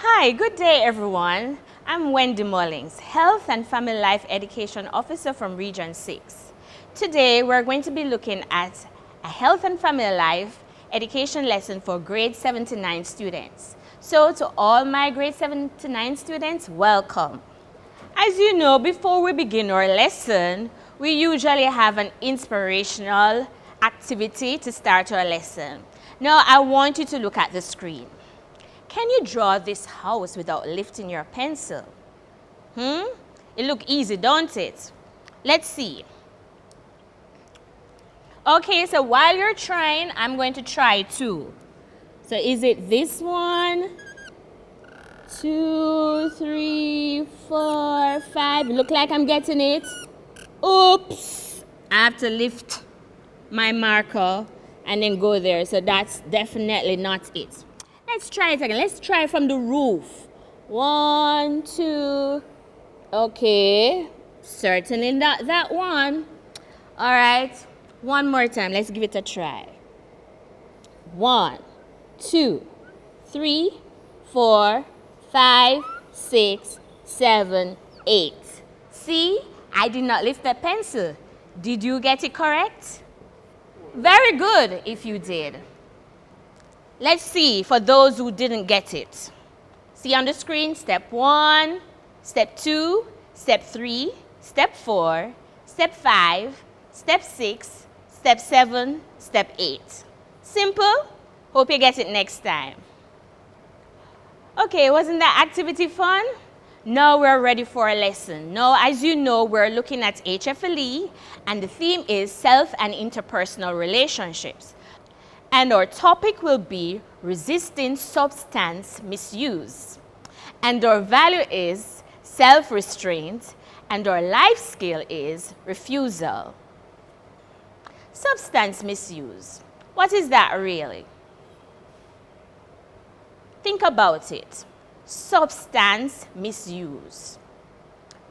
Hi, good day everyone. I'm Wendy Mullings, Health and Family Life Education Officer from Region 6. Today we're going to be looking at a Health and Family Life education lesson for grade 7 to 9 students. So to all my grade 7 to 9 students, welcome. As you know, before we begin our lesson, we usually have an inspirational activity to start our lesson. Now I want you to look at the screen. Can you draw this house without lifting your pencil? It looks easy, don't it? Let's see. Okay, so while you're trying, I'm going to try too. So is it this one? 2, 3, 4, 5. Look like I'm getting it. Oops! I have to lift my marker and then go there. So that's definitely not it. Let's try it again. Let's try from the roof. 1, 2. Okay. Certainly not that one. All right. One more time. Let's give it a try. 1, 2, 3, 4, 5, 6, 7, 8. See? I did not lift the pencil. Did you get it correct? Very good if you did. Let's see for those who didn't get it. See on the screen, step 1, step 2, step 3, step 4, step 5, step 6, step 7, step 8. Simple? Hope you get it next time. Okay, wasn't that activity fun? Now we're ready for a lesson. Now, as you know, we're looking at HFLE, and the theme is self and interpersonal relationships. And our topic will be resisting substance misuse. And our value is self-restraint, and our life skill is refusal. Substance misuse. What is that really? Think about it. Substance misuse.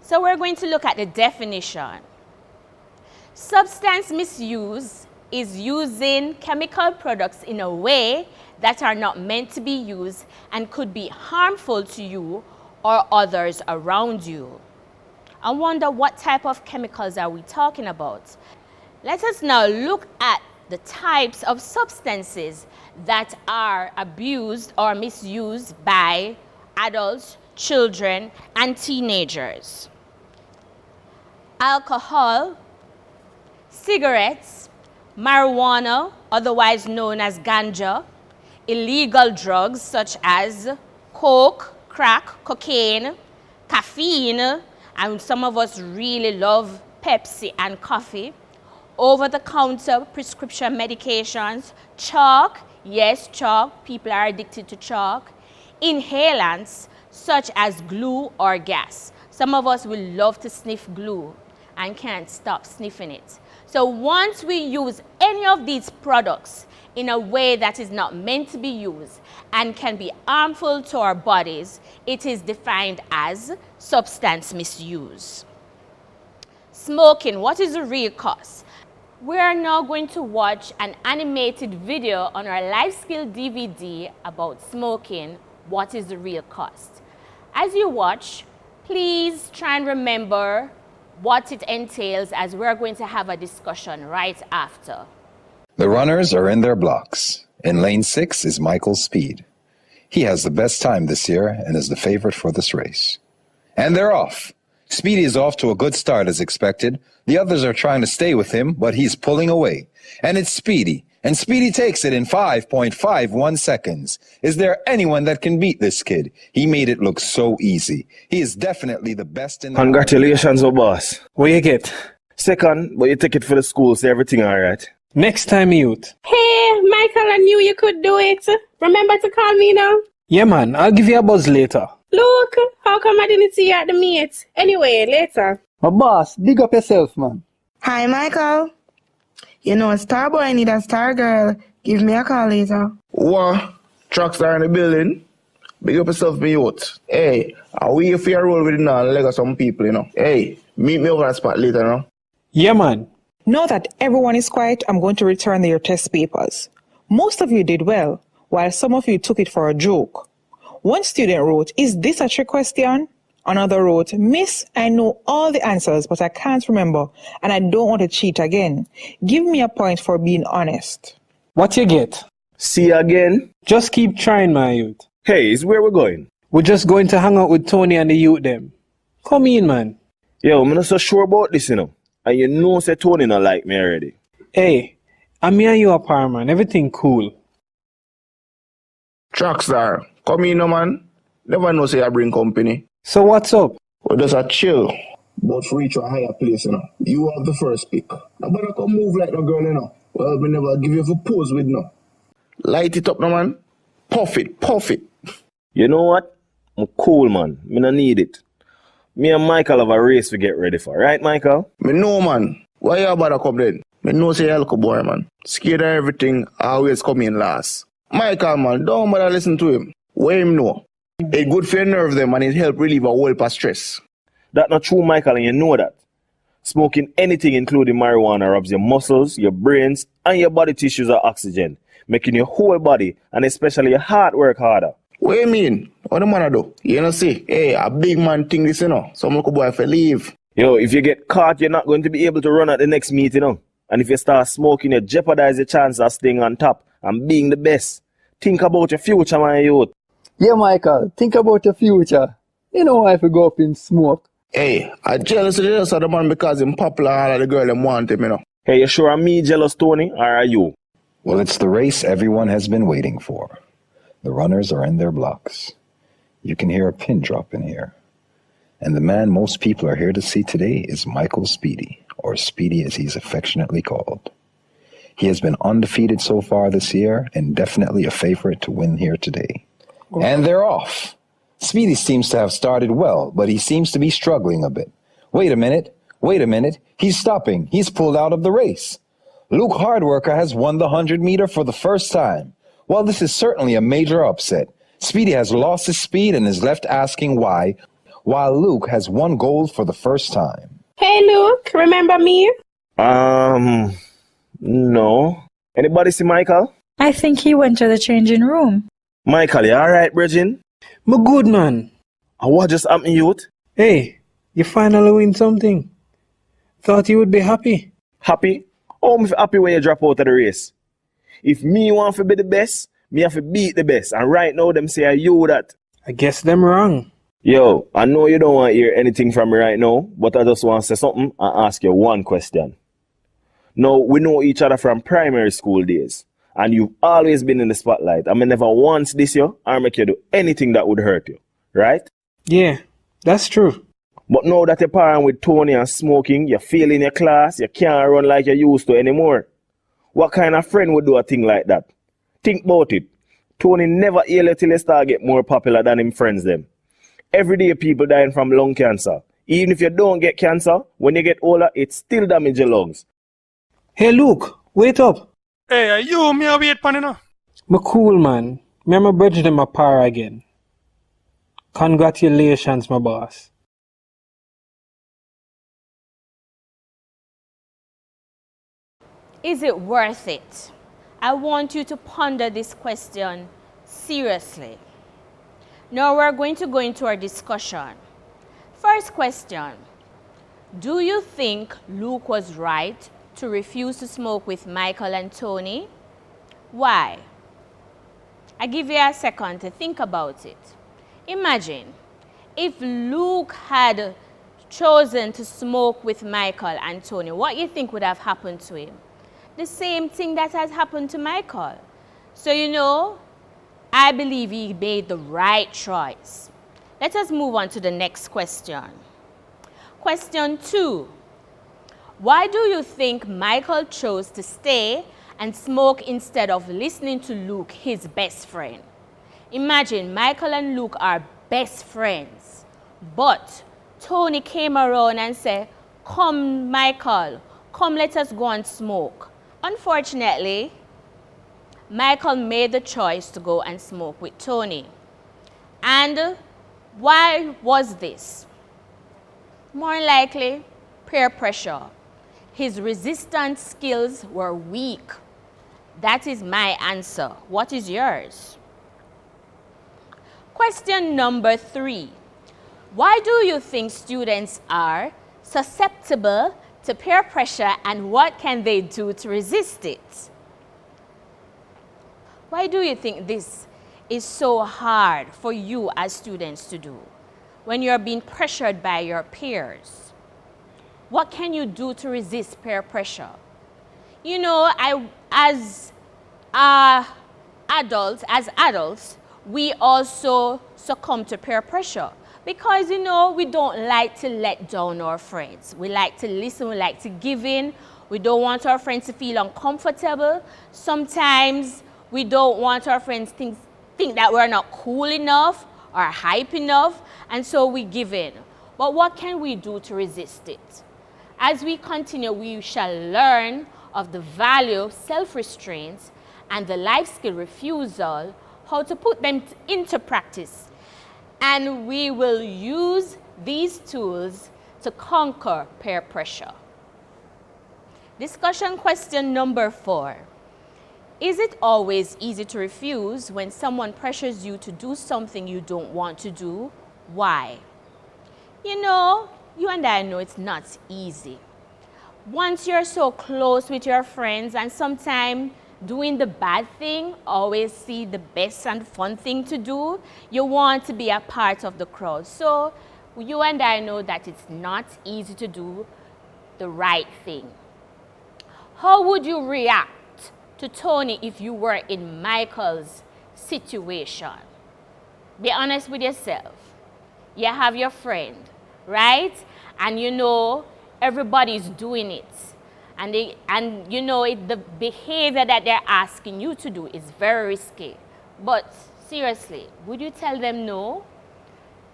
So we're going to look at the definition. Substance misuse is using chemical products in a way that are not meant to be used and could be harmful to you or others around you. I wonder what type of chemicals are we talking about? Let us now look at the types of substances that are abused or misused by adults, children, and teenagers. Alcohol, cigarettes, marijuana, otherwise known as ganja, illegal drugs such as coke, crack, cocaine, caffeine, and some of us really love Pepsi and coffee, over-the-counter prescription medications, chalk, yes, chalk, people are addicted to chalk, inhalants such as glue or gas. Some of us will love to sniff glue and can't stop sniffing it. So once we use any of these products in a way that is not meant to be used and can be harmful to our bodies, it is defined as substance misuse. Smoking, what is the real cause? We are now going to watch an animated video on our life skill DVD about smoking, what is the real cost. As you watch, please try and remember what it entails, as we're going to have a discussion right after. The runners are in their blocks. In lane 6 is Michael Speed. He has the best time this year and is the favorite for this race. And they're off. Speedy is off to a good start as expected. The others are trying to stay with him, but he's pulling away. And it's Speedy. And Speedy takes it in 5.51 seconds. Is there anyone that can beat this kid? He made it look so easy. He is definitely the best in the... Congratulations, oh boss. What you get? Second, but you take it for the school, so everything alright. Next time, youth. Hey, Michael, I knew you could do it. Remember to call me now? Yeah, man. I'll give you a buzz later. Look, how come I didn't see you at the meet? Anyway, later. My boss, big up yourself, man. Hi, Michael. You know, a star boy need a star girl. Give me a call later. What? Trucks are in the building? Big up yourself, me youth. Hey, are we if you roll with it now and leg of some people, you know? Hey, meet me over at spot later, you know? Yeah, man. Now that everyone is quiet, I'm going to return your test papers. Most of you did well, while some of you took it for a joke. One student wrote, "Is this a trick question?" Another wrote, "Miss, I know all the answers, but I can't remember, and I don't want to cheat again. Give me a point for being honest." What you get? See you again. Just keep trying, my youth. Hey, is where we're going? We're just going to hang out with Tony and the youth them. Come in, man. Yo, I'm not so sure about this, you know. And you know say Tony not like me already. Hey, I'm me and you apart, man. Everything cool. Trackstar, come in, no man. Never know say I bring company. So what's up? We just a chill. But for reach a higher place, you know. You have the first pick. Nobody come move like no girl, you know. Well, we never give you for pose with no. Light it up, no man. Puff it, puff it. You know what? I'm cool, man. Me no need it. Me and Michael have a race to get ready for. Right, Michael? Me know, man. Why you about to come then? Me know say Elko boy, man. Scared of everything, always come in last. Michael, man, don't bother listen to him. What him know? It good for your nerve them and it help relieve a whole heap of stress. That's not true, Michael, and you know that. Smoking anything including marijuana robs your muscles, your brains, and your body tissues of oxygen, making your whole body, and especially your heart, work harder. What you mean? What the man do? You know see, hey, a big man think this, you know. Some little boy for leave. Yo, if you get caught, you're not going to be able to run at the next meeting, you know. And if you start smoking, you jeopardize your chance of staying on top and being the best. Think about your future, my youth. Yeah, Michael, think about your future. You know if you go up in smoke. Hey, I jealous of the man because him popular all of the girl them want him, you know. Hey, you sure I'm me jealous, Tony, or are you? Well, it's the race everyone has been waiting for. The runners are in their blocks. You can hear a pin drop in here. And the man most people are here to see today is Michael Speedy, or Speedy as he's affectionately called. He has been undefeated so far this year and definitely a favorite to win here today. And they're off. Speedy seems to have started well, but he seems to be struggling a bit. Wait a minute. He's stopping. He's pulled out of the race. Luke Hardworker has won the 100-meter for the first time. While this is certainly a major upset, Speedy has lost his speed and is left asking why, while Luke has won gold for the first time. Hey, Luke, remember me? No. Anybody see Michael? I think he went to the changing room. Michael, you alright, Bridgin? Me good, man. And what just happened, youth? Hey, you finally win something. Thought you would be happy. Happy? Oh, I'm happy when you drop out of the race. If me want to be the best, me have to beat the best. And right now, them say you that. I guess them wrong. Yo, I know you don't want to hear anything from me right now, but I just want to say something and ask you one question. Now, we know each other from primary school days, and you've always been in the spotlight. I mean, never once this year or make you do anything that would hurt you, right? Yeah, that's true. But now that you're partying with Tony and smoking, you're failing your class, you can't run like you used to anymore. What kind of friend would do a thing like that? Think about it. Tony never heal you till you start get more popular than him friends them. Every day people dying from lung cancer. Even if you don't get cancer, when you get older, it still damages your lungs. Hey, Luke, wait up. Hey, are you me a wait pan, you know? Me cool, man. Me and my bridge them a par again. Congratulations, my boss. Is it worth it? I want you to ponder this question seriously. Now we're going to go into our discussion. First question, do you think Luke was right to refuse to smoke with Michael and Tony? Why? I give you a second to think about it. Imagine if Luke had chosen to smoke with Michael and Tony, what you think would have happened to him? The same thing that has happened to Michael. So you know, I believe he made the right choice. Let us move on to the next question. Question 2. Why do you think Michael chose to stay and smoke instead of listening to Luke, his best friend? Imagine Michael and Luke are best friends, but Tony came around and said, "Come, Michael, come, let us go and smoke." Unfortunately, Michael made the choice to go and smoke with Tony. And why was this? More likely, peer pressure. His resistance skills were weak. That is my answer. What is yours? Question number 3. Why do you think students are susceptible to peer pressure and what can they do to resist it? Why do you think this is so hard for you as students to do when you're being pressured by your peers? What can you do to resist peer pressure? You know, as adults, we also succumb to peer pressure because, you know, we don't like to let down our friends. We like to listen, we like to give in. We don't want our friends to feel uncomfortable. Sometimes we don't want our friends to think that we're not cool enough or hype enough, and so we give in. But what can we do to resist it? As we continue, we shall learn of the value of self-restraint and the life skill refusal, how to put them into practice. And we will use these tools to conquer peer pressure. Discussion question number 4. Is it always easy to refuse when someone pressures you to do something you don't want to do? Why? You know, you and I know it's not easy. Once you're so close with your friends and sometimes doing the bad thing, always see the best and fun thing to do, you want to be a part of the crowd. So you and I know that it's not easy to do the right thing. How would you react to Tony if you were in Michael's situation? Be honest with yourself. You have your friend, right? And you know everybody's doing it. And you know the behavior that they're asking you to do is very risky. But seriously, would you tell them no?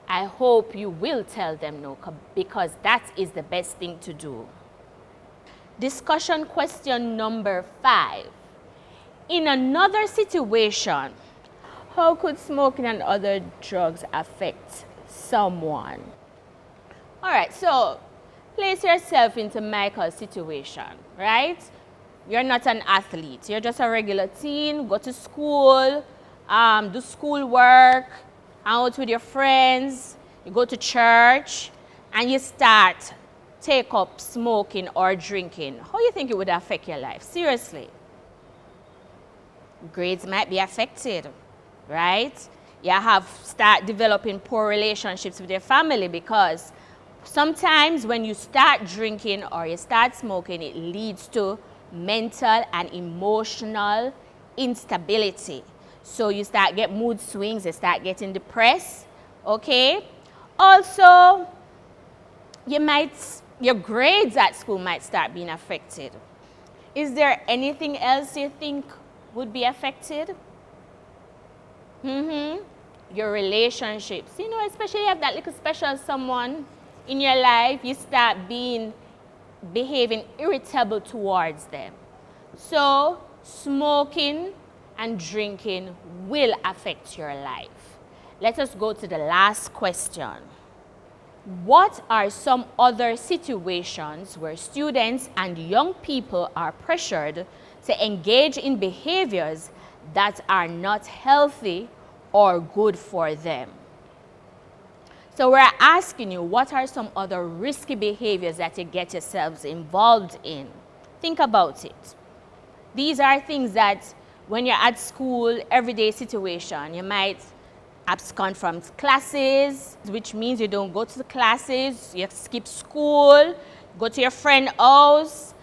I hope you will tell them no, because that is the best thing to do. Discussion question number 5. In another situation, how could smoking and other drugs affect someone? All right, so place yourself into Michael's situation, right? You're not an athlete. You're just a regular teen, go to school, do school work, out with your friends, you go to church, and you start take up smoking or drinking. How do you think it would affect your life? Seriously. Grades might be affected, right? You start developing poor relationships with your family because sometimes when you start drinking or you start smoking, it leads to mental and emotional instability. So you start getting mood swings, you start getting depressed, okay? Also, your grades at school might start being affected. Is there anything else you think would be affected? Your relationships. You know, especially if you have that little special someone in your life, you start behaving irritable towards them. So smoking and drinking will affect your life. Let us go to the last question. What are some other situations where students and young people are pressured to engage in behaviors that are not healthy or good for them? So we're asking you, what are some other risky behaviors that you get yourselves involved in? Think about it. These are things that when you're at school, everyday situation, you might abscond from classes, which means you don't go to the classes, you skip school, go to your friend's house.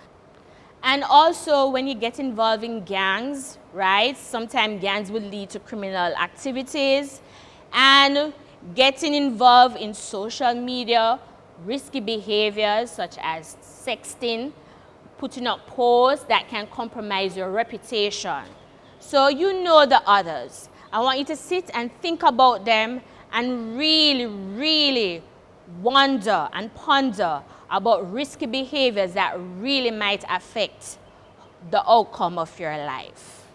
And also when you get involved in gangs, right? Sometimes gangs will lead to criminal activities, and getting involved in social media, risky behaviors such as sexting, putting up posts that can compromise your reputation. So you know the others. I want you to sit and think about them and really, really wonder and ponder about risky behaviors that really might affect the outcome of your life.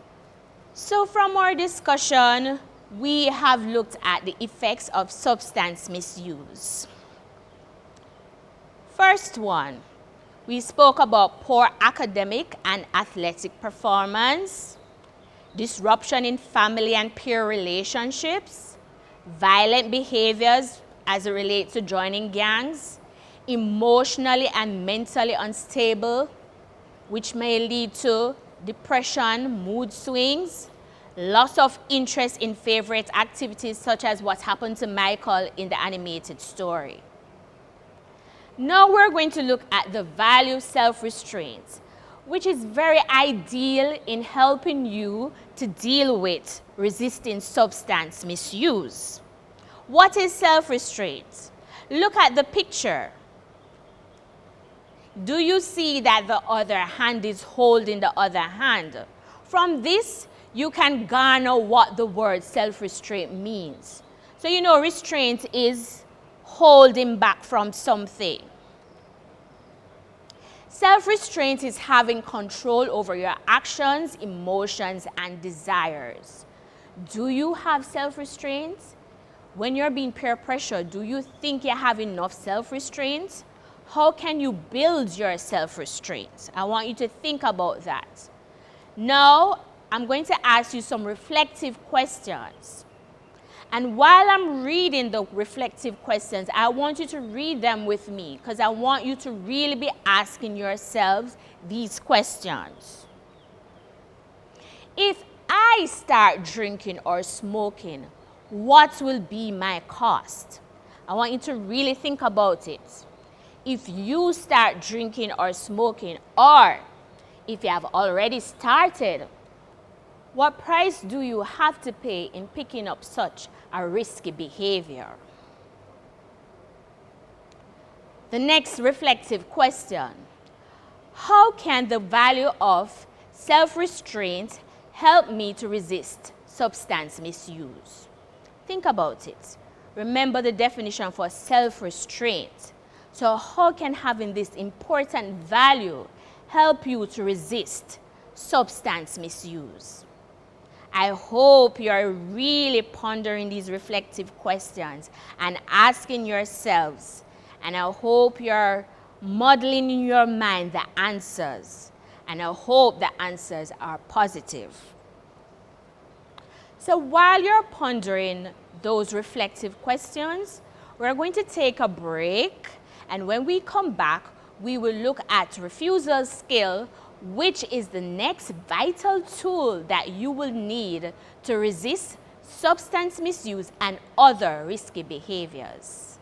So from our discussion, we have looked at the effects of substance misuse. First one, we spoke about poor academic and athletic performance, disruption in family and peer relationships, violent behaviors as it relates to joining gangs, emotionally and mentally unstable, which may lead to depression, mood swings, loss of interest in favorite activities such as what happened to Michael in the animated story. Now we're going to look at the value of self-restraint, which is very ideal in helping you to deal with resisting substance misuse. What is self-restraint? Look at the picture. Do you see that the other hand is holding the other hand? From this, you can garner what the word self-restraint means. So you know restraint is holding back from something. Self-restraint is having control over your actions, emotions, and desires. Do you have self-restraint? When you're being peer pressured, do you think you have enough self-restraint? How can you build your self-restraint? I want you to think about that. Now, I'm going to ask you some reflective questions. And while I'm reading the reflective questions, I want you to read them with me because I want you to really be asking yourselves these questions. If I start drinking or smoking, what will be my cost? I want you to really think about it. If you start drinking or smoking, or if you have already started, what price do you have to pay in picking up such a risky behavior? The next reflective question: how can the value of self-restraint help me to resist substance misuse? Think about it. Remember the definition for self-restraint. So how can having this important value help you to resist substance misuse? I hope you're really pondering these reflective questions and asking yourselves, and I hope you're modeling in your mind the answers, and I hope the answers are positive. So while you're pondering those reflective questions, we're going to take a break, and when we come back, we will look at refusal skill, which is the next vital tool that you will need to resist substance misuse and other risky behaviors.